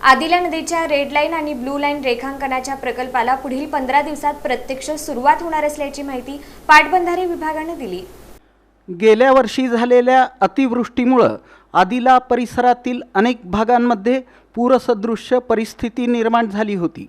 आदिला नदीच्या red line आणि blue line रेखांकनाच्या प्रकल्पाला पुढील 15 दिवसात प्रत्यक्ष सुरुवात होणार असल्याची माहिती पाटबंधारे विभागाने दिली। गेल्या वर्षी झालेल्या अतिवृष्टीमुळे आदिला परिसरातील अनेक भागांमध्ये पूरसदृश्य परिस्थिती निर्माण झाली होती।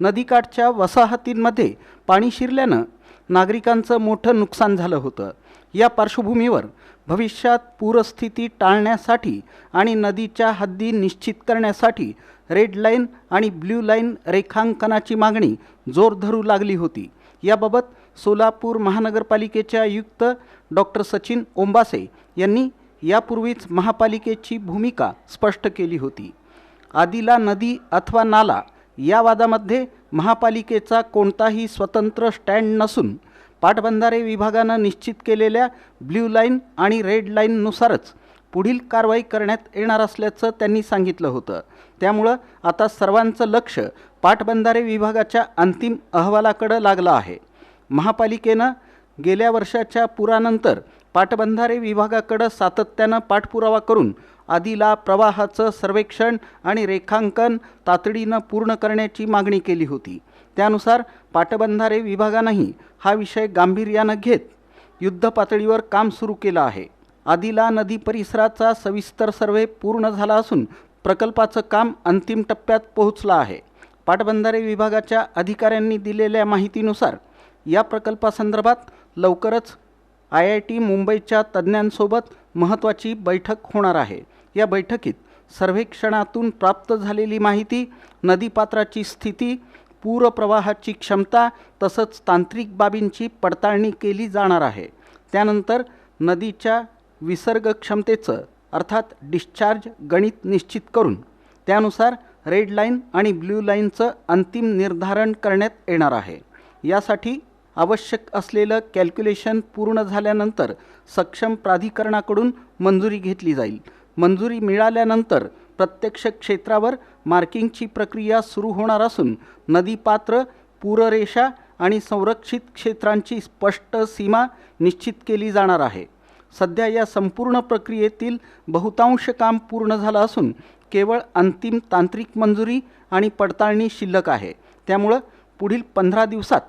नदीकाठच्या वसाहतींमध्ये पाणी शिरल्याने नागरिकांचं मोठं नुकसान झालं होतं। या पार्श्वभूमीवर भविष्यात पूरस्थिती टाळण्यासाठी आणि नदीच्या हद्दी निश्चित करण्यासाठी रेड लाईन आणि ब्ल्यू लाईन रेखांकनाची मागणी जोर धरू लागली होती। याबाबत सोलापूर महानगरपालिकेचे आयुक्त डॉक्टर सचिन ओंबासे यांनी यापूर्वीच महापालिकेची भूमिका स्पष्ट केली होती। आदिला नदी अथवा नाला या वादामध्ये महापालिकेचा कोणताही स्वतंत्र स्टँड नसून पाटबंधारे विभागाने निश्चित केलेल्या ब्ल्यू लाईन आणि रेड लाईननुसारच पुढील कारवाई करण्यात येणार असल्याचं त्यांनी सांगितलं होतं। त्यामुळे आता सर्वांचं लक्ष पाटबंधारे विभागाच्या अंतिम अहवालाकडे लागलं आहे। महापालिकेने गेल्या वर्षाच्या पुरानंतर पाटबंधारे विभागाकडे सातत्याने पाठपुरावा करून आदिला प्रवाहाचं सर्वेक्षण आणि रेखांकन तातडीने पूर्ण करण्याची मागणी केली होती। त्यानुसार पाटबंधारे विभागानेही हा विषय गांभीर्याने घेत युद्धपातळीवर काम सुरू केलं आहे। आदिला नदी परिसराचा सविस्तर सर्वे पूर्ण झाला असून प्रकल्पाचं काम अंतिम टप्प्यात पोहोचलं आहे। पाटबंधारे विभागाच्या अधिकाऱ्यांनी दिलेल्या माहितीनुसार या प्रकल्पासंदर्भात लवकरच IIT मुंबईच्या तज्ज्ञांसोबत महत्त्वाची बैठक होणार आहे। या बैठकीत सर्वेक्षणातून प्राप्त झालेली माहिती, नदीपात्राची स्थिती, पूरप्रवाहाची क्षमता तसंच तांत्रिक बाबींची पडताळणी केली जाणार आहे। त्यानंतर नदीच्या विसर्ग क्षमतेचं अर्थात डिस्चार्ज गणित निश्चित करून त्यानुसार रेड लाईन आणि ब्ल्यू लाईनचं अंतिम निर्धारण करण्यात येणार आहे। यासाठी आवश्यक असलेलं कॅल्क्युलेशन पूर्ण झाल्यानंतर सक्षम प्राधिकरणाकडून मंजुरी घेतली जाईल। मंजुरी मिळाल्यानंतर प्रत्यक्ष क्षेत्रावर मार्किंगची प्रक्रिया सुरू होणार असून नदीपात्र, पूररेषा आणि संरक्षित क्षेत्रांची स्पष्ट सीमा निश्चित केली जाणार आहे। सध्या या संपूर्ण प्रक्रियेतील बहुतांश काम पूर्ण झालं असून केवळ अंतिम तांत्रिक मंजुरी आणि पडताळणी शिल्लक आहे। त्यामुळे पुढील 15 दिवसात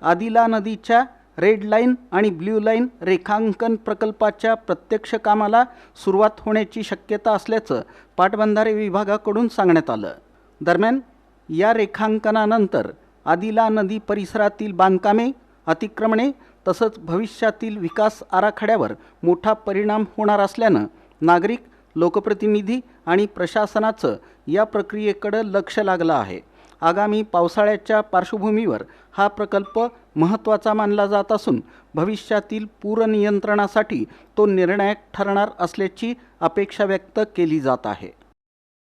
आदिला नदीच्या रेड लाईन आणि ब्ल्यू लाईन रेखांकन प्रकल्पाच्या प्रत्यक्ष कामाला सुरुवात होण्याची शक्यता असल्याचं पाटबंधारे विभागाकडून सांगण्यात आलं। दरम्यान या रेखांकनानंतर आदिला नदी परिसरातील बांधकामे, अतिक्रमणे तसंच भविष्यातील विकास आराखड्यावर मोठा परिणाम होणार असल्यानं नागरिक, लोकप्रतिनिधी आणि प्रशासनाचं या प्रक्रियेकडे लक्ष लागलं आहे। आगामी पावसाळ्याच्या पार्श्वभूमीवर हा प्रकल्प महत्त्वाचा मानला जात असून भविष्यातील पूर नियंत्रणासाठी तो निर्णायक ठरणार असल्याची अपेक्षा व्यक्त केली जात आहे।